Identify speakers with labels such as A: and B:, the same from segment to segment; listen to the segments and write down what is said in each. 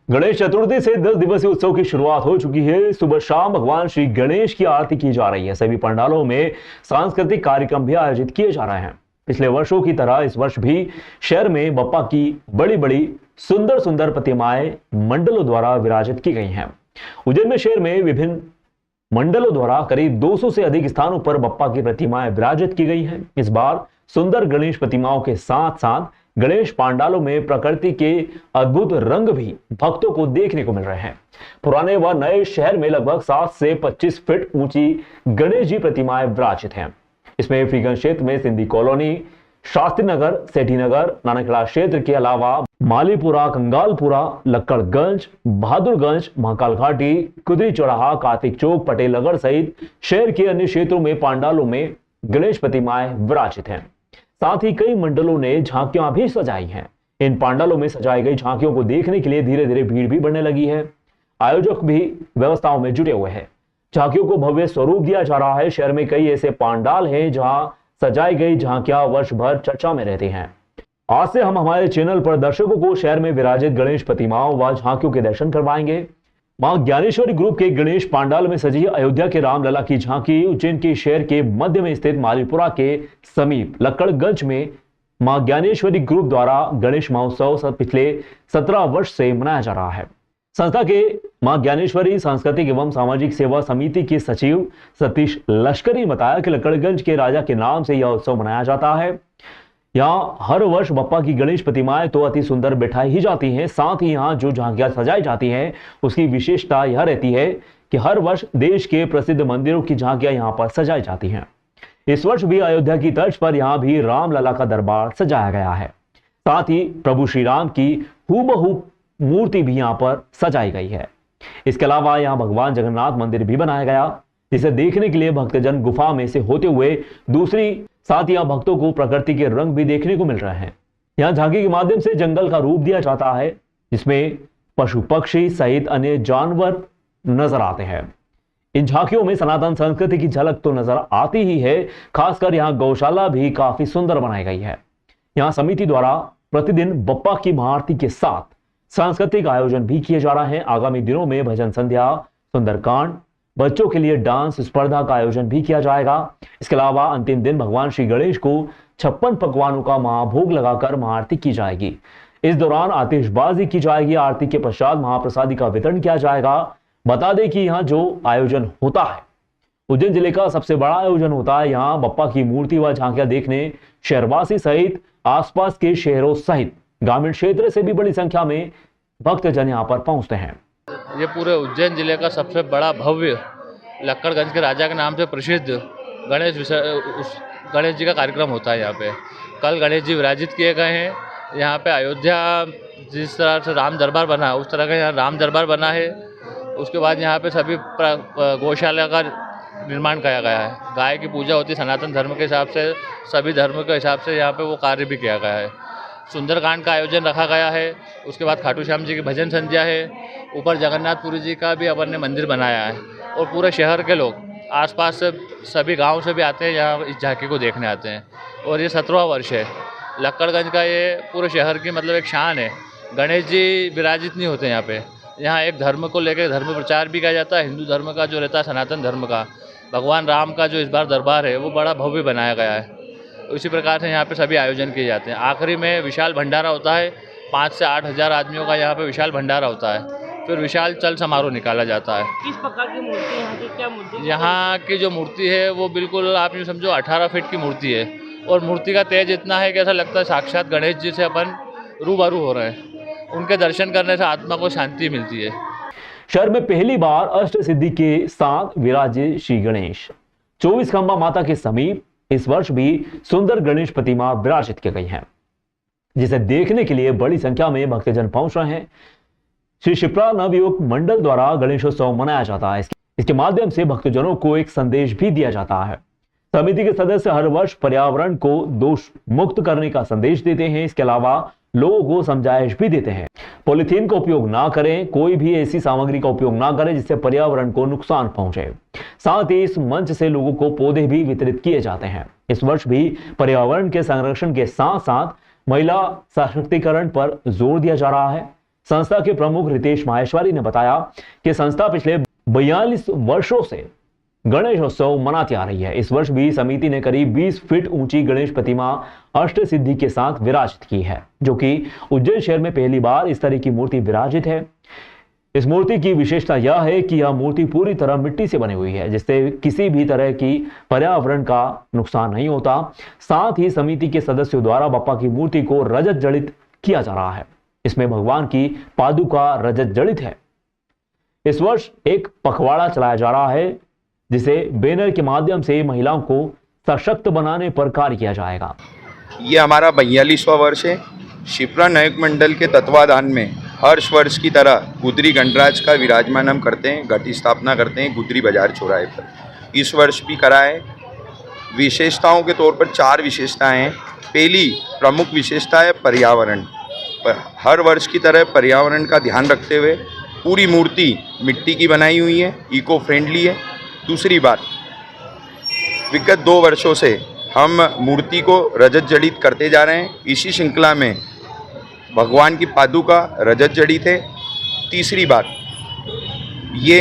A: गणेश चतुर्थी से 10 दिवसीय उत्सव की शुरुआत हो चुकी है। सुबह शाम भगवान श्री गणेश की आरती की जा रही है। सभी पंडालों में सांस्कृतिक कार्यक्रम भी आयोजित किए जा रहे हैं। पिछले वर्षों की तरह इस वर्ष भी शहर में बप्पा की बड़ी बड़ी सुंदर सुंदर प्रतिमाएं मंडलों द्वारा विराजित की गई हैं। उज्जैन में शहर में विभिन्न मंडलों द्वारा करीब 200 से अधिक स्थानों पर बप्पा की प्रतिमाएं विराजित की गई हैं। इस बार सुंदर गणेश प्रतिमाओं के साथ साथ गणेश पांडालों में प्रकृति के अद्भुत रंग भी भक्तों को देखने को मिल रहे हैं। पुराने व नए शहर में लगभग 7 से 25 फीट ऊंची गणेश जी प्रतिमाएं विराजित हैं। इसमें फ्रीगंज क्षेत्र में सिंधी कॉलोनी, शास्त्री नगर, सेठी नगर, नानकड़ा क्षेत्र के अलावा मालीपुरा, कंगालपुरा, लक्कड़गंज, बहादुरगंज, महाकाल घाटी, कुदरी चौराहा, कार्तिक चौक, पटेल नगर सहित शहर के अन्य क्षेत्रों में पांडालों में गणेश प्रतिमाएं विराजित हैं। साथ ही कई मंडलों ने झांकियां भी सजाई हैं। इन पांडालों में सजाई गई झांकियों को देखने के लिए धीरे धीरे भीड़ भी बढ़ने लगी है। आयोजक भी व्यवस्थाओं में जुटे हुए हैं। झांकियों को भव्य स्वरूप दिया जा रहा है। शहर में कई ऐसे पांडाल हैं जहां सजाई गई झांकियां वर्ष भर चर्चा में रहती हैं। आज से हम हमारे चैनल पर दर्शकों को शहर में विराजित गणेश प्रतिमाओं व झांकियों के दर्शन करवाएंगे। मां ज्ञानेश्वरी ग्रुप के गणेश पांडाल में सजी अयोध्या के रामलला की झांकी उज्जैन के शहर के मध्य में स्थित मालीपुरा के समीप लक्कड़गंज में मां ज्ञानेश्वरी ग्रुप द्वारा गणेश महोत्सव पिछले 17 वर्ष से मनाया जा रहा है। संस्था के मां ज्ञानेश्वरी सांस्कृतिक एवं सामाजिक सेवा समिति के सचिव सतीश लश्करी ने बताया कि लक्कड़गंज के राजा के नाम से यह उत्सव मनाया जाता है। यहाँ हर वर्ष बप्पा की गणेश प्रतिमाएं तो अति सुंदर बैठाई ही जाती हैं। साथ ही यहाँ जो झांकियां सजाई जाती हैं उसकी विशेषता यह रहती है कि हर वर्ष देश के प्रसिद्ध मंदिरों की झांकियां यहाँ पर सजाई जाती हैं। इस वर्ष भी अयोध्या की तर्ज पर यहाँ भी रामलला का दरबार सजाया गया है। साथ ही प्रभु श्री राम की हूबहू मूर्ति भी यहाँ पर सजाई गई है। इसके अलावा यहाँ भगवान जगन्नाथ मंदिर भी बनाया गया, जिसे देखने के लिए भक्तजन गुफा में से होते हुए दूसरी साथ यहाँ भक्तों को प्रकृति के रंग भी देखने को मिल रहे हैं। यहाँ झांकी के माध्यम से जंगल का रूप दिया जाता है, जिसमें पशु पक्षी सहित अन्य जानवर नजर आते हैं। इन झांकियों में सनातन संस्कृति की झलक तो नजर आती ही है। खासकर यहाँ गौशाला भी काफी सुंदर बनाई गई है। यहाँ समिति द्वारा प्रतिदिन बप्पा की महाआरती के साथ सांस्कृतिक आयोजन भी किए जा रहे हैं। आगामी दिनों में भजन संध्या, सुंदरकांड, बच्चों के लिए डांस स्पर्धा का आयोजन भी किया जाएगा। इसके अलावा अंतिम दिन भगवान श्री गणेश को 56 पकवानों का महाभोग लगाकर महाआरती की जाएगी। इस दौरान आतिशबाजी की जाएगी। आरती के पश्चात महाप्रसादी का वितरण किया जाएगा। बता दें कि यहाँ जो आयोजन होता है उज्जैन जिले का सबसे बड़ा आयोजन होता है। यहाँ बप्पा की मूर्ति व झांकियां देखने शहरवासी सहित आसपास के शहरों सहित ग्रामीण क्षेत्र से भी बड़ी संख्या में भक्तजन यहाँ पर पहुंचते हैं।
B: ये पूरे उज्जैन जिले का सबसे बड़ा भव्य लक्कड़गंज के राजा के नाम से प्रसिद्ध गणेश जी का कार्यक्रम होता है। यहाँ पे कल गणेश जी विराजित किए गए हैं। यहाँ पे अयोध्या जिस तरह से राम दरबार बना उस तरह का यहाँ राम दरबार बना है। उसके बाद यहाँ पे सभी गौशाला का निर्माण किया गया है। गाय की पूजा होती है सनातन धर्म के हिसाब से, सभी धर्म के हिसाब से यहाँ पे वो कार्य भी किया गया है। सुंदरकांड का आयोजन रखा गया है। उसके बाद खाटू श्याम जी की भजन संध्या है। ऊपर जगन्नाथपुरी जी का भी अपन ने मंदिर बनाया है और पूरे शहर के लोग आसपास से सभी गांव से भी आते हैं, यहाँ इस झांकी को देखने आते हैं। और ये 17वां वर्ष है लक्कड़गंज का। ये पूरे शहर की मतलब एक शान है। गणेश जी विराजित नहीं होते यहाँ पे। यहाँ एक धर्म को लेकर धर्म प्रचार भी किया जाता है। हिंदू धर्म का जो रहता है, सनातन धर्म का, भगवान राम का जो इस बार दरबार है वो बड़ा भव्य बनाया गया है। इसी प्रकार से यहाँ पे सभी आयोजन किए जाते हैं। आखिरी में विशाल भंडारा होता है। 5 से 8 हज़ार आदमियों का यहाँ पे विशाल भंडारा होता है। फिर विशाल चल समारोह निकाला जाता है।
C: किस प्रकार की मूर्ति यहाँ की, क्या मूर्ति?
B: यहाँ की जो मूर्ति है वो बिल्कुल आप यूँ समझो 18 फीट की मूर्ति है। और मूर्ति का तेज इतना है कि ऐसा लगता है साक्षात गणेश जी से अपन रूबरू हो रहे हैं। उनके दर्शन करने से आत्मा को शांति मिलती है।
A: शहर में पहली बार अष्ट सिद्धि के साथ विराजे श्री गणेश 24 खंबा माता के समीप इस वर्ष भी सुंदर गणेश प्रतिमा विराजित की गई है, जिसे देखने के लिए बड़ी संख्या में भक्तजन पहुंच रहे हैं। श्री शिप्रा नवयुवक मंडल द्वारा गणेशोत्सव मनाया जाता है। इसके माध्यम से भक्तजनों को एक संदेश भी दिया जाता है। समिति के सदस्य हर वर्ष पर्यावरण को दोष मुक्त करने का संदेश देते हैं। इसके अलावा लोगों को समझाइश भी देते हैं। पॉलिथीन का उपयोग ना करें, कोई भी ऐसी सामग्री का उपयोग ना करें जिससे पर्यावरण को नुकसान पहुंचे। साथ ही इस मंच से लोगों को पौधे भी वितरित किए जाते हैं। इस वर्ष भी पर्यावरण के संरक्षण के साथ साथ महिला सशक्तिकरण पर जोर दिया जा रहा है। संस्था के प्रमुख रितेश माहेश्वरी ने बताया कि संस्था पिछले 42 वर्षों से गणेशोत्सव मनाती आ रही है। इस वर्ष भी समिति ने करीब 20 फीट ऊंची गणेश प्रतिमा अष्ट सिद्धि के साथ विराजित की है, जो कि उज्जैन शहर में पहली बार इस तरह की मूर्ति विराजित है। इस मूर्ति की विशेषता यह है कि यह मूर्ति पूरी तरह मिट्टी से बनी हुई है, जिससे किसी भी तरह की पर्यावरण का नुकसान नहीं होता। साथ ही समिति के सदस्यों द्वारा बप्पा की मूर्ति को रजत जड़ित किया जा रहा है। इसमें भगवान की पादुका रजत जड़ित है। इस वर्ष एक पखवाड़ा चलाया जा रहा है, जिसे बैनर के माध्यम से महिलाओं को सशक्त बनाने पर कार्य किया जाएगा।
D: ये हमारा 42वां वर्ष है। शिप्रा नायक मंडल के तत्वाधान में हर वर्ष की तरह गुदरी गणराज का विराजमान हम करते हैं, घट स्थापना करते हैं गुदरी बाजार चौराहे पर। इस वर्ष भी करा है। विशेषताओं के तौर पर 4 विशेषताएं हैं। पहली प्रमुख विशेषता है पर्यावरण। हर वर्ष की तरह पर्यावरण का ध्यान रखते हुए पूरी मूर्ति मिट्टी की बनाई हुई है, इको फ्रेंडली है। दूसरी बात, विगत 2 वर्षों से हम मूर्ति को रजत जड़ित करते जा रहे हैं। इसी श्रृंखला में भगवान की पादुका रजत जड़ित है। तीसरी बात, ये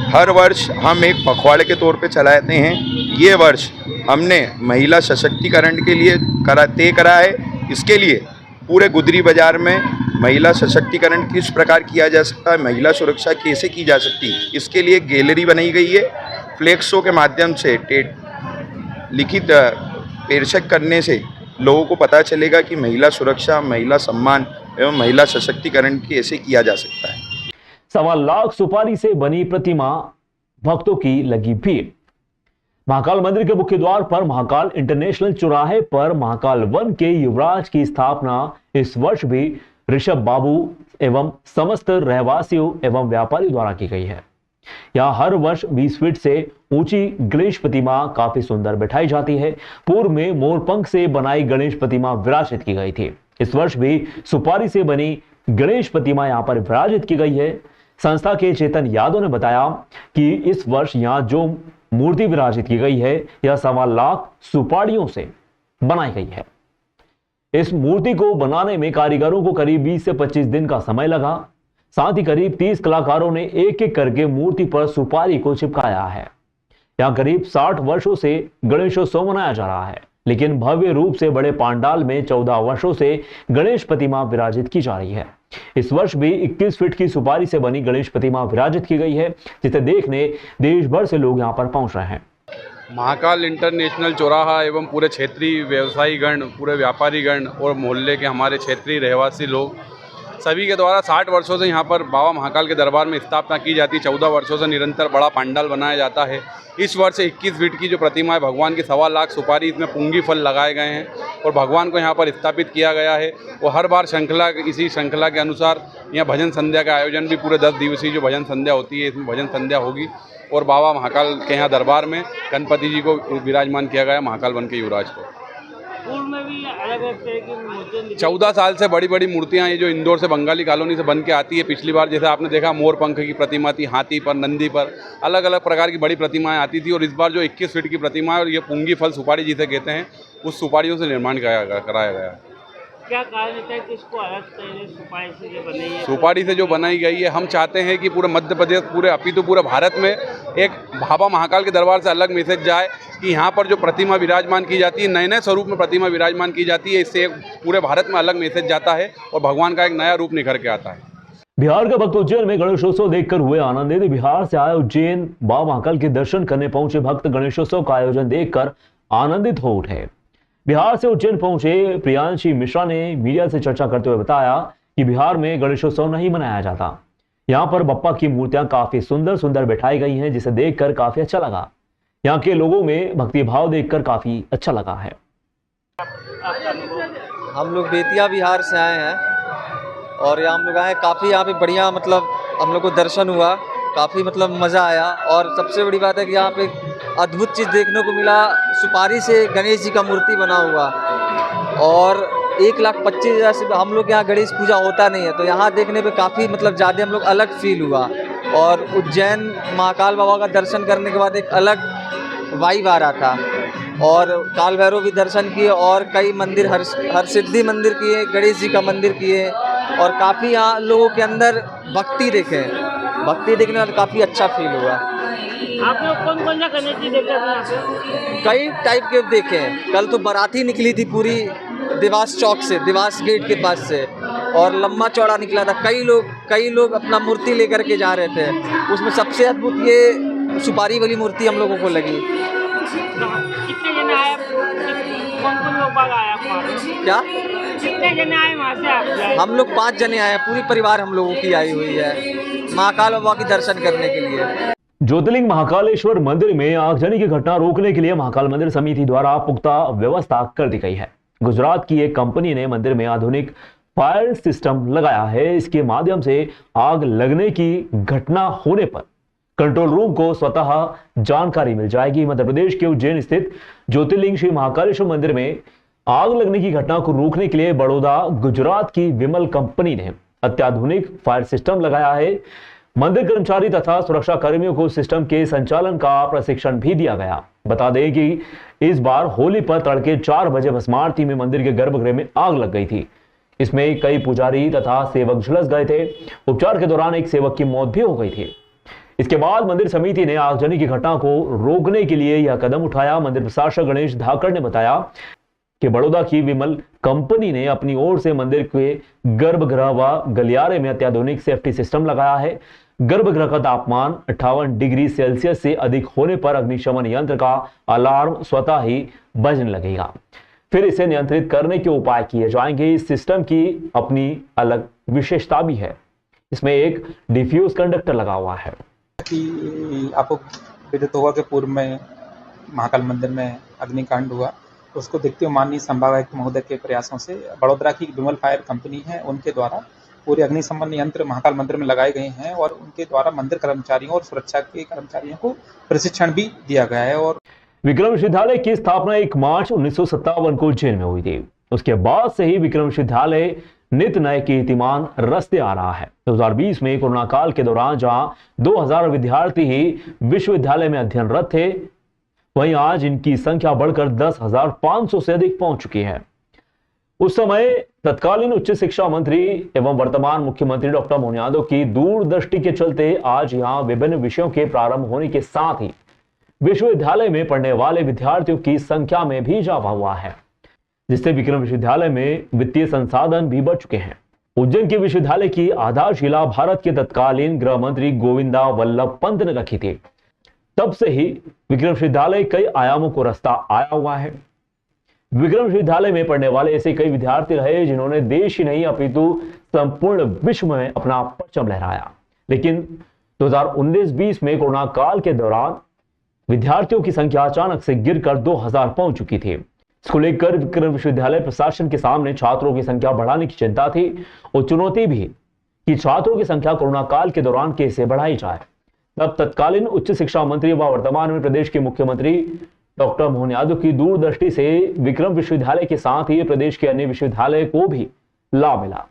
D: हर वर्ष हम एक पखवाड़े के तौर पे चलाते हैं। ये वर्ष हमने महिला सशक्तिकरण के लिए तय करा है। इसके लिए पूरे गुदरी बाजार में महिला सशक्तिकरण किस प्रकार किया जा सकता है, महिला सुरक्षा कैसे की जा सकती है, इसके लिए गैलरी बनाई गई है। फ्लेक्सों के माध्यम से लिखित पेशकश करने से लोगों को पता चलेगा कि महिला सुरक्षा, महिला सम्मान एवं महिला सशक्तिकरण कैसे किया जा सकता है।
A: 1.25 लाख सुपारी से बनी प्रतिमा, भक्तों की लगी भीड़। महाकाल मंदिर के मुख्य द्वार पर महाकाल इंटरनेशनल चौराहे पर महाकाल वन के युवराज की स्थापना इस वर्ष भी ऋषभ बाबू एवं समस्त रहवासियों एवं व्यापारी द्वारा की गई है। यहाँ हर वर्ष 20 फीट से ऊंची गणेश प्रतिमा काफी सुंदर बैठाई जाती है। पूर्व में मोरपंख से बनाई गणेश प्रतिमा विराजित की गई थी। इस वर्ष भी सुपारी से बनी गणेश प्रतिमा यहाँ पर विराजित की गई है। संस्था के चेतन यादव ने बताया कि इस वर्ष यहाँ जो मूर्ति विराजित की गई है, यह 1.25 लाख सुपारियों से बनाई गई है। इस मूर्ति को बनाने में कारीगरों को करीब 20 से 25 दिन का समय लगा। साथ ही करीब 30 कलाकारों ने एक एक करके मूर्ति पर सुपारी को चिपकाया है। यहाँ करीब 60 वर्षों से गणेशोत्सव मनाया जा रहा है, लेकिन भव्य रूप से बड़े पांडाल में 14 वर्षों से गणेश प्रतिमा विराजित की जा रही है। इस वर्ष भी 21 फीट की सुपारी से बनी गणेश प्रतिमा विराजित की गई है, जिसे देखने देश भर से लोग यहाँ पर पहुंच रहे हैं।
E: महाकाल इंटरनेशनल चौराहा एवं पूरे क्षेत्रीय व्यवसायी गण, पूरे व्यापारी गण और मोहल्ले के हमारे क्षेत्रीय रहवासी लोग सभी के द्वारा 60 वर्षों से यहाँ पर बाबा महाकाल के दरबार में स्थापना की जाती है। 14 वर्षों से निरंतर बड़ा पंडाल बनाया जाता है। इस वर्ष 21 फीट की जो प्रतिमा है भगवान की 1.25 लाख सुपारी, इसमें पुंगी फल लगाए गए हैं और भगवान को यहाँ पर स्थापित किया गया है। वो हर बार इसी श्रृंखला के अनुसार यहाँ भजन संध्या का आयोजन भी पूरे 10 दिवसीय जो भजन संध्या होती है, इसमें भजन संध्या होगी और बाबा महाकाल के यहाँ दरबार में गणपति जी को विराजमान किया गया, महाकाल वन के युवराज को।
C: पूर्व में भी अलग अलग तरह की मूर्तियां
E: 14 साल से बड़ी बड़ी मूर्तियां ये जो इंदौर से बंगाली कॉलोनी से बन के आती है। पिछली बार जैसे आपने देखा मोरपंख की प्रतिमा थी, हाथी पर, नंदी पर, अलग अलग प्रकार की बड़ी प्रतिमाएं आती थी। और इस बार जो 21 फीट की प्रतिमा है और ये पुंगी फल सुपारी जिसे कहते हैं, उस सुपारियों से निर्माण कराया गया है।
C: क्या कारण रहता है कि इसको अलग तरह सुपारी से जो बनाई है,
E: सुपारी से जो बनाई गई है, हम चाहते हैं कि पूरे मध्य प्रदेश, पूरे अपितु पूरे भारत में एक बाबा महाकाल के दरबार से अलग मैसेज जाए कि यहाँ पर जो प्रतिमा विराजमान की जाती है, नए नए स्वरूप में प्रतिमा विराजमान की जाती है। इससे पूरे भारत में अलग मैसेज जाता है और भगवान का एक नया रूप निखर के आता है।
A: बिहार के भक्त उज्जैन में गणेशोत्सव देखकर हुए आनंदित। बिहार से आए उज्जैन बाबा महाकाल के दर्शन करने पहुंचे भक्त गणेशोत्सव का आयोजन देखकर आनंदित हो उठे। बिहार से उज्जैन पहुंचे प्रियांशी मिश्रा ने मीडिया से चर्चा करते हुए बताया कि बिहार में गणेशोत्सव नहीं मनाया जाता। यहाँ पर बप्पा की मूर्तियां काफी सुंदर सुंदर बैठाई गई हैं, जिसे देखकर काफी अच्छा लगा। यहाँ के लोगों में भक्ति भाव देखकर काफी अच्छा लगा है।
F: हम लोग बेतिया बिहार से आए हैं और हम लोग आए, काफ़ी यहाँ पे बढ़िया मतलब हम लोग को दर्शन हुआ, काफ़ी मतलब मज़ा आया। और सबसे बड़ी बात है कि यहाँ पे अद्भुत चीज़ देखने को मिला, सुपारी से गणेश जी का मूर्ति बना हुआ और 1,25,000 से हम लोग यहाँ गणेश पूजा होता नहीं है, तो यहाँ देखने पे काफ़ी मतलब ज़्यादा हम लोग अलग फील हुआ। और उज्जैन महाकाल बाबा का दर्शन करने के बाद एक अलग वाइब आ रहा था। और काल भैरव भी दर्शन किए और कई मंदिर, हर सिद्धि मंदिर किए, गणेश जी का मंदिर किए और काफ़ी यहाँ लोगों के अंदर भक्ति देखे, भक्ति देखने में काफ़ी अच्छा फील हुआ।
C: आप लोग कौन कौन सा गणेश जी देखे अभी यहाँ पे?
F: कई टाइप के देखे हैं। कल तो बाराती निकली थी पूरी देवास चौक से, देवास गेट के पास से, और लंबा चौड़ा निकला था। कई लोग अपना मूर्ति लेकर के जा रहे थे। उसमें सबसे अद्भुत ये सुपारी वाली मूर्ति हम लोगों को लगी।
C: कितने जने आए, कौन कौन लोग बाग आए आप वहाँ पे?
F: क्या
C: कितने जने आए वहाँ से आप गए?
F: हम लोग 5 जने आए हैं, पूरी परिवार हम लोगों की आई हुई है महाकाल बाबा के दर्शन करने के लिए।
A: ज्योतिर्लिंग महाकालेश्वर मंदिर में आगजनी की घटना रोकने के लिए महाकाल मंदिर समिति द्वारा पुख्ता व्यवस्था कर दी गई है। गुजरात की एक कंपनी ने मंदिर में आधुनिक फायर सिस्टम लगाया है। इसके माध्यम से आग लगने की घटना होने पर कंट्रोल रूम को स्वतः जानकारी मिल जाएगी। मध्य प्रदेश के उज्जैन स्थित ज्योतिर्लिंग श्री महाकालेश्वर मंदिर में आग लगने की घटना को रोकने के लिए बड़ौदा गुजरात की विमल कंपनी ने अत्याधुनिक फायर सिस्टम लगाया है। मंदिर कर्मचारी तथा सुरक्षा कर्मियों को सिस्टम के संचालन का प्रशिक्षण भी दिया गया। बता दें कि इस बार होली पर तड़के 4 बजे भस्म आरती में मंदिर के गर्भगृह में आग लग गई थी। इसमें कई पुजारी तथा सेवक झुलस गए थे। उपचार के दौरान एक सेवक की मौत भी हो गई थी। इसके बाद मंदिर समिति ने आगजनी की घटना को रोकने के लिए यह कदम उठाया। मंदिर प्रशासक गणेश धाकड़ ने बताया कि बड़ौदा की विमल कंपनी ने अपनी ओर से मंदिर के गर्भगृह व गलियारे में अत्याधुनिक सेफ्टी सिस्टम लगाया है। गर्भगृह का तापमान 58 डिग्री सेल्सियस से अधिक होने पर अग्निशमन यंत्र का अलार्म स्वतः ही बजने लगेगा। फिर इसे नियंत्रित करने के उपाय किए जाएंगे। इस सिस्टम की अपनी अलग विशेषता भी है। इसमें एक डिफ्यूज कंडक्टर लगा हुआ है।
G: कि आपको विदित होगा कि पूर्व में महाकाल मंदिर में अग्निकांड हुआ, तो उसको देखते हुए माननीय संभागायुक्त महोदय के प्रयासों से बड़ौदा की विमल फायर कंपनी है, उनके द्वारा पूरे अग्निशमन यंत्र महाकाल मंदिर में लगाए गए हैं और उनके द्वारा मंदिर कर्मचारियों और सुरक्षा के कर्मचारियों को प्रशिक्षण भी दिया गया है। और
A: विक्रम विश्वविद्यालय की स्थापना 1 मार्च 1957 को उज्जैन में हुई थी। उसके बाद से ही विक्रम विश्वविद्यालय नित नए कीर्तिमान रचते आ रहा है। 2020 में कोरोना काल के दौरान जहां 2000 विद्यार्थी ही विश्वविद्यालय में अध्ययनरत थे, वहीं आज इनकी संख्या बढ़कर 10,500 से अधिक पहुंच चुकी है। उस समय तत्कालीन उच्च शिक्षा मंत्री एवं वर्तमान मुख्यमंत्री डॉक्टर मोहन यादव की दूरदृष्टि के चलते आज यहां विभिन्न विषयों के प्रारंभ होने के साथ ही विश्वविद्यालय में पढ़ने वाले विद्यार्थियों की संख्या में भी इजाफा हुआ है, जिससे विक्रम विश्वविद्यालय में वित्तीय संसाधन भी बढ़ चुके हैं। उज्जैन के विश्वविद्यालय की आधारशिला भारत के तत्कालीन गृह मंत्री गोविंदा वल्लभ पंत ने रखी थी। तब से ही विक्रम विश्वविद्यालय कई आयामों को रास्ता आया हुआ है। विक्रम विश्वविद्यालय में पढ़ने वाले ऐसे कई विद्यार्थी रहे जिन्होंने देश ही नहीं अपितु संपूर्ण विश्व में अपना परचम लहराया। लेकिन 2019-20 में कोरोना काल के दौरान विद्यार्थियों की संख्या अचानक से गिरकर 2000 पहुंच चुकी थी। इसको लेकर विक्रम विश्वविद्यालय प्रशासन के सामने छात्रों की संख्या बढ़ाने की चिंता थी और चुनौती भी कि छात्रों की संख्या कोरोना काल के दौरान कैसे बढ़ाई जाए। तब तत्कालीन उच्च शिक्षा मंत्री व वर्तमान में प्रदेश के मुख्यमंत्री डॉक्टर मोहन यादव की दूरदृष्टि से विक्रम विश्वविद्यालय के साथ ही प्रदेश के अन्य विश्वविद्यालय को भी लाभ मिला।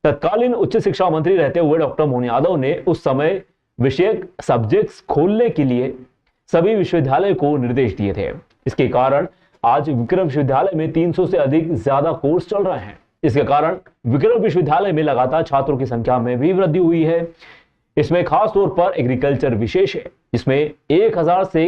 A: तत्कालीन उच्च शिक्षा मंत्री रहते हुए डॉक्टर मोहन यादव ने उस समय विषयक सब्जेक्ट्स खोलने के लिए सभी विश्वविद्यालय को निर्देश दिए थे। इसके कारण आज विक्रम विश्वविद्यालय में 300 से अधिक ज्यादा कोर्स चल रहे हैं। इसके कारण विक्रम विश्वविद्यालय में लगातार छात्रों की संख्या में भी वृद्धि हुई है। इसमें खास तौर पर एग्रीकल्चर विशेष है, जिसमें 1000 से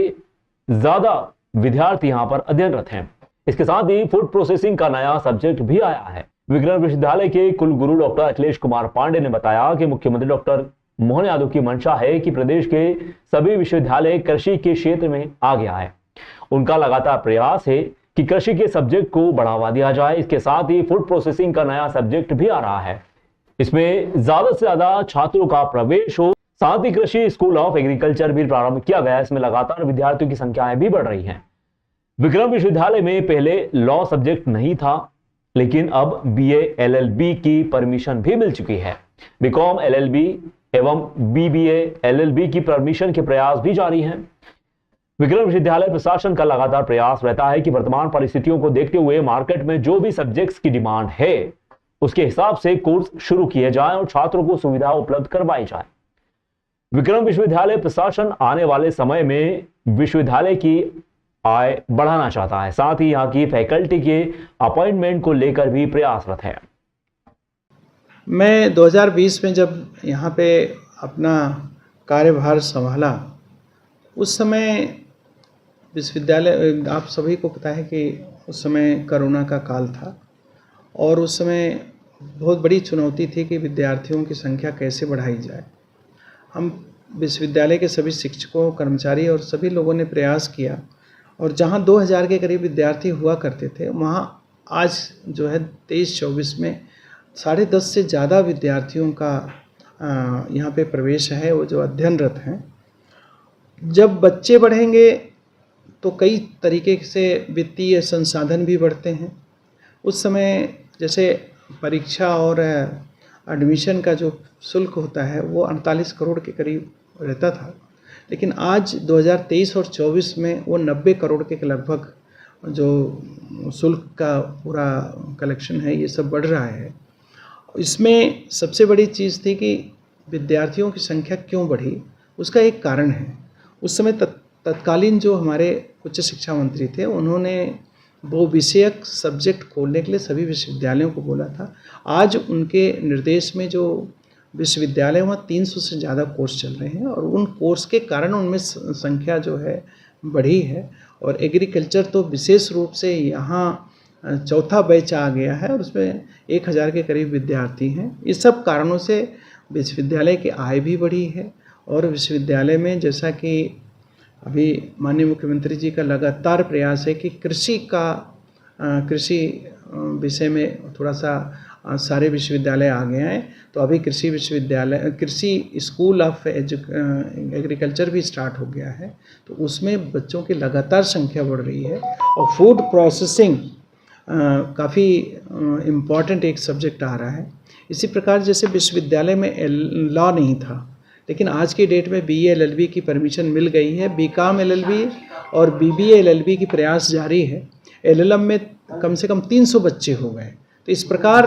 A: ज्यादा विद्यार्थी यहां पर अध्ययनरत हैं। इसके साथ ही फूड प्रोसेसिंग का नया सब्जेक्ट भी आया है। विक्रम विश्वविद्यालय के कुलगुरु डॉक्टर अखिलेश कुमार पांडे ने बताया कि मुख्यमंत्री डॉक्टर मोहन यादव की मंशा है कि प्रदेश के सभी विश्वविद्यालय कृषि के क्षेत्र में आगे आए। उनका लगातार प्रयास है कि कृषि के सब्जेक्ट को बढ़ावा दिया जाए। इसके साथ ही फूड प्रोसेसिंग का नया सब्जेक्ट भी आ रहा है। इसमें ज्यादा से ज्यादा छात्रों का प्रवेश हो। साथ ही कृषि स्कूल ऑफ एग्रीकल्चर भी प्रारंभ किया गया है। इसमें लगातार विद्यार्थियों की संख्याएं भी बढ़ रही हैं। विक्रम विश्वविद्यालय में पहले लॉ सब्जेक्ट नहीं था, लेकिन अब BA LLB की परमिशन भी मिल चुकी है। बीकॉम LLB एवं BBA LLB की परमिशन के प्रयास भी जारी हैं। विक्रम विश्वविद्यालय प्रशासन का लगातार प्रयास रहता है कि वर्तमान परिस्थितियों को देखते हुए मार्केट में जो भी सब्जेक्ट्स की डिमांड है उसके हिसाब से कोर्स शुरू किए जाएं और छात्रों को सुविधा उपलब्ध करवाई जाए। विक्रम विश्वविद्यालय प्रशासन आने वाले समय में विश्वविद्यालय की आय बढ़ाना चाहता है। साथ ही यहाँ की फैकल्टी के अपॉइंटमेंट को लेकर भी प्रयासरत है।
H: मैं 2020 में जब यहाँ पे अपना कार्यभार संभाला, उस समय विश्वविद्यालय, आप सभी को पता है कि उस समय कोरोना का काल था और उस समय बहुत बड़ी चुनौती थी कि विद्यार्थियों की संख्या कैसे बढ़ाई जाए। हम विश्वविद्यालय के सभी शिक्षकों, कर्मचारी और सभी लोगों ने प्रयास किया और जहाँ 2000 के करीब विद्यार्थी हुआ करते थे, वहाँ आज जो है 23-24 में 10.5 से ज़्यादा विद्यार्थियों का यहाँ पे प्रवेश है, वो जो अध्ययनरत हैं। जब बच्चे बढ़ेंगे तो कई तरीके से वित्तीय संसाधन भी बढ़ते हैं। उस समय जैसे परीक्षा और एडमिशन का जो शुल्क होता है वो 48 करोड़ के करीब रहता था, लेकिन आज 2023 और 24 में वो 90 करोड़ के लगभग जो शुल्क का पूरा कलेक्शन है ये सब बढ़ रहा है। इसमें सबसे बड़ी चीज़ थी कि विद्यार्थियों की संख्या क्यों बढ़ी, उसका एक कारण है। उस समय तत्कालीन जो हमारे उच्च शिक्षा मंत्री थे, उन्होंने वो विषयक सब्जेक्ट खोलने के लिए सभी विश्वविद्यालयों को बोला था। आज उनके निर्देश में जो विश्वविद्यालय, वहाँ 300 से ज़्यादा कोर्स चल रहे हैं और उन कोर्स के कारण उनमें संख्या जो है बढ़ी है। और एग्रीकल्चर तो विशेष रूप से यहाँ चौथा बैच आ गया है और उसमें 1000 के करीब विद्यार्थी हैं। इस सब कारणों से विश्वविद्यालय की आय भी बढ़ी है और विश्वविद्यालय में, जैसा कि अभी माननीय मुख्यमंत्री जी का लगातार प्रयास है कि कृषि विषय में थोड़ा सा सारे विश्वविद्यालय आ गए हैं, तो अभी कृषि स्कूल ऑफ एग्रीकल्चर भी स्टार्ट हो गया है, तो उसमें बच्चों की लगातार संख्या बढ़ रही है। और फूड प्रोसेसिंग काफ़ी इम्पॉर्टेंट एक सब्जेक्ट आ रहा है। इसी प्रकार जैसे विश्वविद्यालय में लॉ नहीं था, लेकिन आज की डेट में BA LLB की परमिशन मिल गई है। BCom LLB और BBA LLB की प्रयास जारी है। LLM में कम से कम 300 बच्चे हो गए। तो इस प्रकार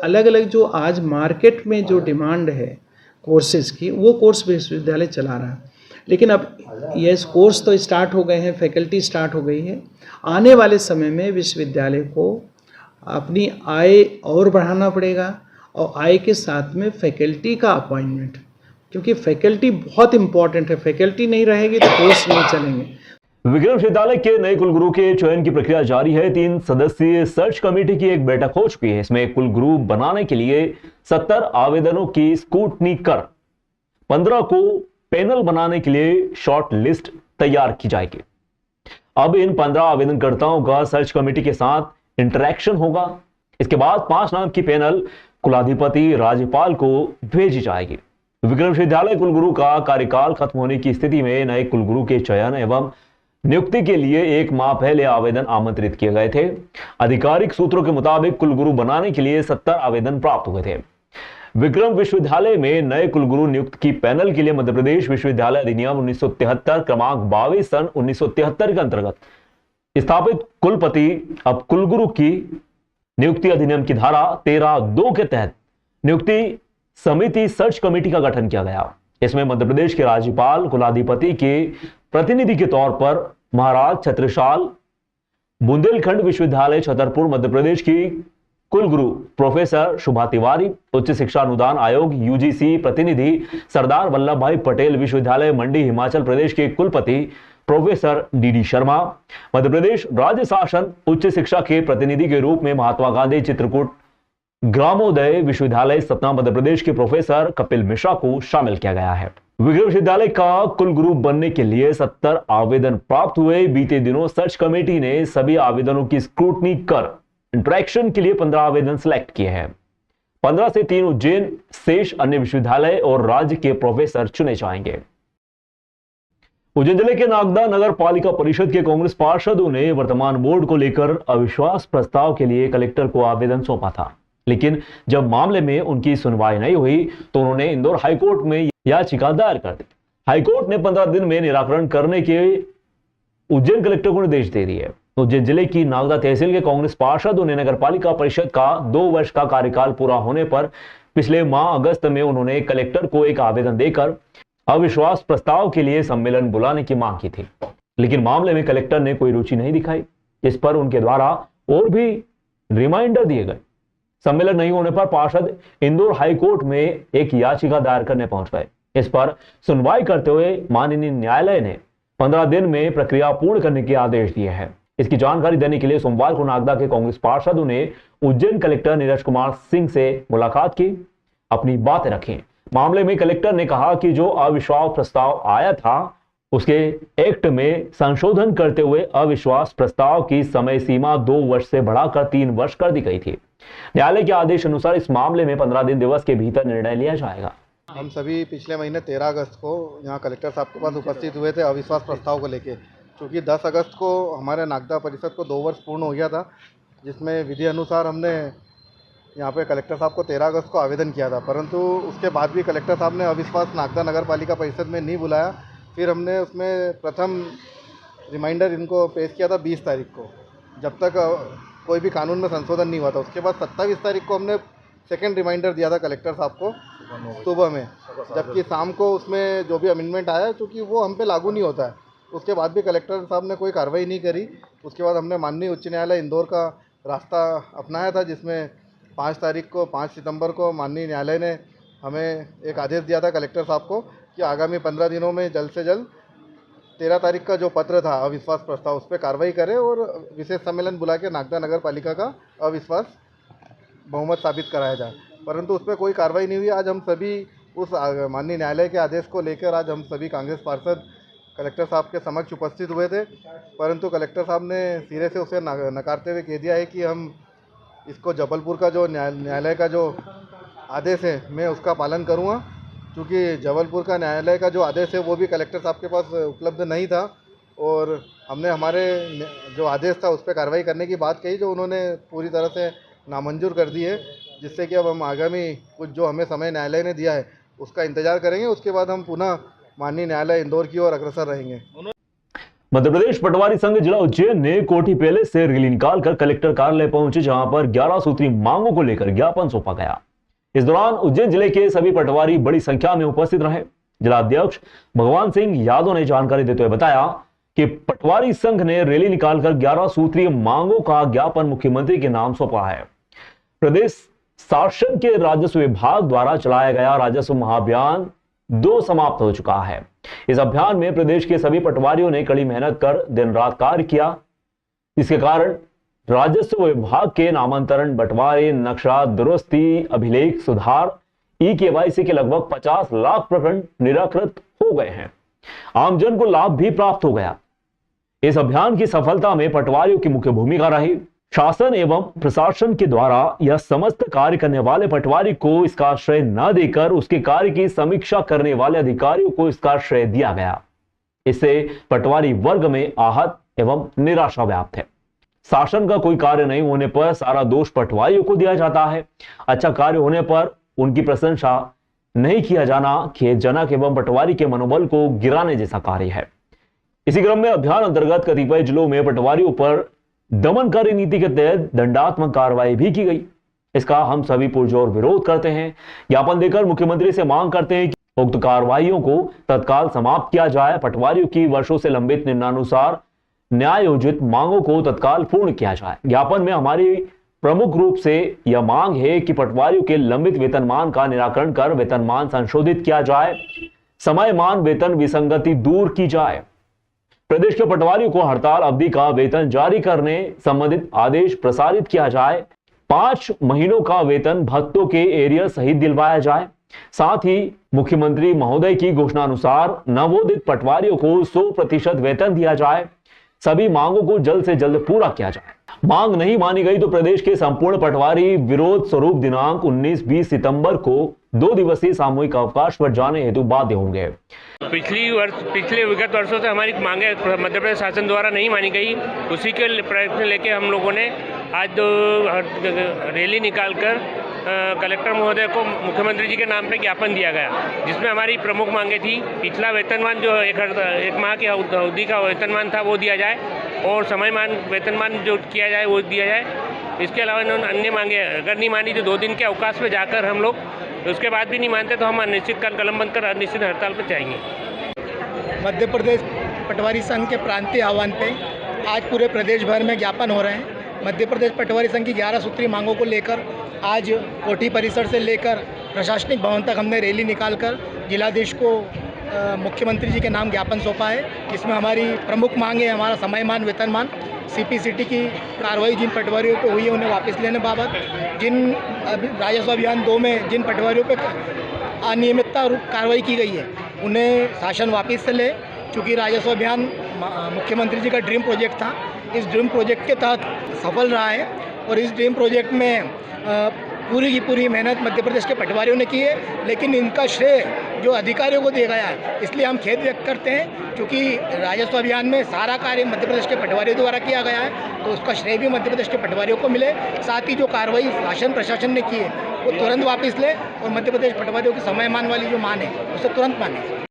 H: अलग अलग जो आज मार्केट में जो डिमांड है कोर्सेज़ की, वो कोर्स विश्वविद्यालय चला रहा है। लेकिन अब ये कोर्स तो स्टार्ट हो गए हैं, फैकल्टी स्टार्ट हो गई है। आने वाले समय में विश्वविद्यालय को अपनी आय और बढ़ाना पड़ेगा और आय के साथ में फैकल्टी का अपॉइंटमेंट, क्योंकि फैकल्टी बहुत इंपॉर्टेंट है। फैकल्टी नहीं रहेगी तो कोर्स नहीं चलेंगे।
A: विक्रम विश्वविद्यालय के नए कुलगुरु के चयन की प्रक्रिया जारी है। 3 सदस्यीय सर्च कमेटी की एक बैठक हो चुकी है। इसमें कुलगुरु बनाने के लिए 70 आवेदनों की स्क्रूटनी कर 15 को पैनल बनाने के लिए शॉर्ट लिस्ट तैयार की जाएगी। अब इन 15 आवेदनकर्ताओं का सर्च कमेटी के साथ इंटरेक्शन होगा। इसके बाद 5 नाम की पैनल कुलाधिपति राज्यपाल को भेजी जाएगी। विक्रम विश्वविद्यालय कुलगुरु का कार्यकाल खत्म होने की स्थिति में नए कुलगुरु के चयन एवं नियुक्ति के लिए 1 माह पहले आवेदन आमंत्रित किए गए थे। आधिकारिक सूत्रों के मुताबिक कुलगुरु बनाने के लिए 70 आवेदन प्राप्त हुए थे। विक्रम विश्वविद्यालय में नए कुलगुरु नियुक्त की पैनल के लिए मध्य प्रदेश विश्वविद्यालय अधिनियम 1973 क्रमांक 22 सन 1973 के अंतर्गत स्थापित कुलपति अब कुलगुरु की नियुक्ति अधिनियम की धारा 13(2) के तहत नियुक्ति समिति सर्च कमेटी का गठन किया गया। इसमें मध्य प्रदेश के राज्यपाल कुलाधिपति के प्रतिनिधि के तौर पर महाराज छत्रसाल, बुंदेलखंड विश्वविद्यालय छतरपुर मध्य प्रदेश की कुलगुरु प्रोफेसर शुभा तिवारी, उच्च शिक्षा अनुदान आयोग UGC प्रतिनिधि सरदार वल्लभ भाई पटेल विश्वविद्यालय मंडी हिमाचल प्रदेश के कुलपति प्रोफेसर DD शर्मा, मध्य प्रदेश राज्य शासन उच्च शिक्षा के प्रतिनिधि के रूप में महात्मा गांधी चित्रकूट ग्रामोदय विश्वविद्यालय सतना मध्य प्रदेश के प्रोफेसर कपिल मिश्रा को शामिल किया गया है। विक्रम विश्वविद्यालय का कुलगुरु बनने के लिए 70 आवेदन प्राप्त हुए। बीते दिनों सर्च कमेटी ने सभी आवेदनों की स्क्रूटनी कर इंटरेक्शन के लिए 15 आवेदन सिलेक्ट किए हैं। 15 से 3 उज्जैन, शेष अन्य विश्वविद्यालय और राज्य के प्रोफेसर चुने जाएंगे। उज्जैन जिले के नागदा नगर पालिका परिषद के कांग्रेस पार्षदों ने वर्तमान बोर्ड को लेकर अविश्वास प्रस्ताव के लिए कलेक्टर को आवेदन सौंपा था, लेकिन जब मामले में उनकी सुनवाई नहीं हुई तो उन्होंने इंदौर हाईकोर्ट में याचिका दायर कर दी। हाईकोर्ट ने 15 दिन में निराकरण करने के उज्जैन कलेक्टर को निर्देश दे दिए। उज्जैन जिले की नागदा तहसील के कांग्रेस पार्षदों ने नगर पालिका परिषद का 2 वर्ष का कार्यकाल पूरा होने पर पिछले माह अगस्त में उन्होंने कलेक्टर को एक आवेदन देकर अविश्वास प्रस्ताव के लिए सम्मेलन बुलाने की मांग की थी, लेकिन मामले में कलेक्टर ने कोई रुचि नहीं दिखाई। इस पर उनके द्वारा और भी रिमाइंडर दिए गए। सम्मेलन नहीं होने पर पार्षद इंदौर हाईकोर्ट में एक याचिका दायर करने पहुंच गए। इस पर सुनवाई करते हुए माननीय न्यायालय ने 15 दिन में प्रक्रिया पूर्ण करने के आदेश दिए हैं। इसकी जानकारी देने के लिए सोमवार को नागदा के कांग्रेस पार्षदों ने उज्जैन कलेक्टर नीरज कुमार सिंह से मुलाकात की, अपनी बातें रखी। मामले में कलेक्टर ने कहा कि जो अविश्वास प्रस्ताव आया था उसके एक्ट में संशोधन करते हुए अविश्वास प्रस्ताव की समय सीमा 2 वर्ष से बढ़ाकर 3 वर्ष कर दी गई थी। न्यायालय के आदेश अनुसार इस मामले में 15 दिन दिवस के भीतर निर्णय लिया जाएगा।
I: हम सभी पिछले महीने 13 अगस्त को यहाँ कलेक्टर साहब के पास उपस्थित हुए थे अविश्वास प्रस्ताव को लेके, क्योंकि 10 अगस्त को हमारे नागदा परिषद को 2 वर्ष पूर्ण हो गया था, जिसमें विधि अनुसार हमने यहाँ पे कलेक्टर साहब को 13 अगस्त को आवेदन किया था, परंतु उसके बाद भी कलेक्टर साहब ने अविश्वास नागदा नगर पालिका परिषद में नहीं बुलाया। फिर हमने उसमें प्रथम रिमाइंडर इनको पेश किया था 20 तारीख को, जब तक कोई भी कानून में संशोधन नहीं हुआ था। उसके बाद 27 तारीख को हमने सेकेंड रिमाइंडर दिया था कलेक्टर साहब को सुबह में, जबकि शाम को उसमें जो भी अमेंडमेंट आया चूँकि वो हम पे लागू नहीं होता है, उसके बाद भी कलेक्टर साहब ने कोई कार्रवाई नहीं करी। उसके बाद हमने माननीय उच्च न्यायालय इंदौर का रास्ता अपनाया था, जिसमें 5 सितंबर को माननीय न्यायालय ने हमें एक आदेश दिया था कलेक्टर साहब को कि आगामी 15 दिनों में जल्द से जल्द 13 तारीख का जो पत्र था अविश्वास प्रस्ताव उस पर कार्रवाई करें और विशेष सम्मेलन बुला के नागदा नगर पालिका का अविश्वास बहुमत साबित कराया जाए, परंतु उस पर कोई कार्रवाई नहीं हुई। आज हम सभी उस माननीय न्यायालय के आदेश को लेकर आज हम सभी कांग्रेस पार्षद कलेक्टर साहब के समक्ष उपस्थित हुए थे, परंतु कलेक्टर साहब ने सिरे से उसे नकारते हुए कह दिया है कि हम इसको जबलपुर का जो न्यायालय का जो आदेश है मैं उसका पालन करूँगा, क्योंकि जबलपुर का न्यायालय का जो आदेश है वो भी कलेक्टर साहब के पास उपलब्ध नहीं था और हमने हमारे जो आदेश था उस पर कार्रवाई करने की बात कही, जो उन्होंने पूरी तरह से नामंजूर कर दी है, जिससे कि अब हम आगामी कुछ जो हमें समय न्यायालय ने दिया है उसका इंतजार करेंगे। उसके बाद हम पुनः माननीय न्यायालय इंदौर की ओर अग्रसर रहेंगे।
A: मध्य प्रदेश पटवारी संघ जिला उज्जैन ने कोठी पैलेस से रैली निकालकर कलेक्टर कार्यालय पहुंचे, जहां पर 11 सूत्री मांगों को लेकर ज्ञापन सौंपा गया। इस दौरान उज्जैन जिले के सभी पटवारी बड़ी संख्या में उपस्थित रहे। जिला अध्यक्ष भगवान सिंह यादव ने जानकारी देते हुए बताया कि पटवारी संघ ने रैली निकालकर 11 सूत्रीय मांगों का ज्ञापन मुख्यमंत्री के नाम सौंपा है। प्रदेश शासन के राजस्व विभाग द्वारा चलाया गया राजस्व महाअभियान 2 समाप्त हो चुका है। इस अभियान में प्रदेश के सभी पटवारियों ने कड़ी मेहनत कर दिन रात कार्य किया। इसके कारण राजस्व विभाग के नामांतरण, बंटवारे, नक्शा दुरुस्ती, अभिलेख सुधार, ई-केवाईसी के लगभग 50 लाख प्रकरण निराकृत हो गए हैं। आमजन को लाभ भी प्राप्त हो गया। इस अभियान की सफलता में पटवारियों की मुख्य भूमिका रही। शासन एवं प्रशासन के द्वारा यह समस्त कार्य करने वाले पटवारी को इसका श्रेय न देकर उसके कार्य की समीक्षा करने वाले अधिकारियों को इसका श्रेय दिया गया। इससे पटवारी वर्ग में आहत एवं निराशा व्याप्त है। शासन का कोई कार्य नहीं होने पर सारा दोष पटवारियों को दिया जाता है। अच्छा कार्य होने पर उनकी प्रशंसा नहीं किया जाना खेदजनक एवं पटवारी के मनोबल को गिराने जैसा कार्य है। इसी क्रम में अभियान अंतर्गत कतिपय जिलों में पटवारियों पर दमनकारी नीति के तहत दंडात्मक कार्रवाई भी की गई। इसका हम सभी पुरजोर विरोध करते हैं। ज्ञापन देकर मुख्यमंत्री से मांग करते हैं कि उक्त कार्रवाइयों को तत्काल समाप्त किया जाए। पटवारियों की वर्षों से लंबित निर्णयानुसार न्यायोचित मांगों को तत्काल पूर्ण किया जाए। ज्ञापन में हमारी प्रमुख रूप से यह मांग है कि पटवारियों के लंबित वेतनमान का निराकरण कर वेतनमान संशोधित किया जाए, समयमान वेतन विसंगति दूर की जाए। प्रदेश के पटवारियों को हड़ताल अवधि का वेतन जारी करने संबंधित आदेश प्रसारित किया जाए। 5 महीनों का वेतन भत्तों के एरियर सहित दिलवाया जाए। साथ ही मुख्यमंत्री महोदय की घोषणा अनुसार नवोदित पटवारियों को 100% वेतन दिया जाए। सभी मांगों को जल्द से जल्द पूरा किया जाए। मांग नहीं मानी गई तो प्रदेश के संपूर्ण पटवारी विरोध स्वरूप दिनांक 19-20 सितंबर को 2 दिवसीय सामूहिक अवकाश पर जाने हेतु बाध्य होंगे।
C: पिछले विगत वर्षों से हमारी मांगे मध्य प्रदेश शासन द्वारा नहीं मानी गई, उसी के प्रयत्न लेके हम लोगों ने आज रैली निकालकर कलेक्टर महोदय को मुख्यमंत्री जी के नाम पे ज्ञापन दिया गया, जिसमें हमारी प्रमुख मांगे थी पिछला वेतनमान जो एक माह की अवधि का वेतनमान था वो दिया जाए और समयमान वेतनमान जो किया जाए वो दिया जाए। इसके अलावा इन्होंने अन्य मांगे अगर नहीं मानी तो 2 दिन के अवकाश पे जाकर हम लोग, उसके बाद भी नहीं मानते तो हम अनिश्चितकाल कलम बंद कर अनिश्चित हड़ताल पर जाएंगे।
J: मध्य प्रदेश पटवारी संघ के प्रांतीय आह्वान पे आज पूरे प्रदेश भर में ज्ञापन हो रहे हैं। मध्य प्रदेश पटवारी संघ की 11 सूत्री मांगों को लेकर आज कोठी परिसर से लेकर प्रशासनिक भवन तक हमने रैली निकालकर जिलाधीश को मुख्यमंत्री जी के नाम ज्ञापन सौंपा है। इसमें हमारी प्रमुख मांग है हमारा समयमान वेतनमान, CPCT की कार्रवाई जिन पटवारियों पे हुई है उन्हें वापस लेने बाबत, जिन राजस्व अभियान 2 में जिन पटवारियों पे अनियमितता कार्रवाई की गई है उन्हें शासन वापस से ले। चूँकि राजस्व अभियान मुख्यमंत्री जी का ड्रीम प्रोजेक्ट था, इस ड्रीम प्रोजेक्ट के तहत सफल रहा है और इस ड्रीम प्रोजेक्ट में पूरी की पूरी मेहनत मध्य प्रदेश के पटवारियों ने की है, लेकिन इनका श्रेय जो अधिकारियों को दिया गया है, इसलिए हम खेद व्यक्त करते हैं। क्योंकि राजस्व अभियान में सारा कार्य मध्य प्रदेश के पटवारियों द्वारा किया गया है, तो उसका श्रेय भी मध्य प्रदेश के पटवारियों को मिले। साथ ही जो कार्रवाई शासन प्रशासन ने की है वो तुरंत वापस ले और मध्य प्रदेश पटवारियों की समयमान वाली जो मांग है उसे तुरंत माने।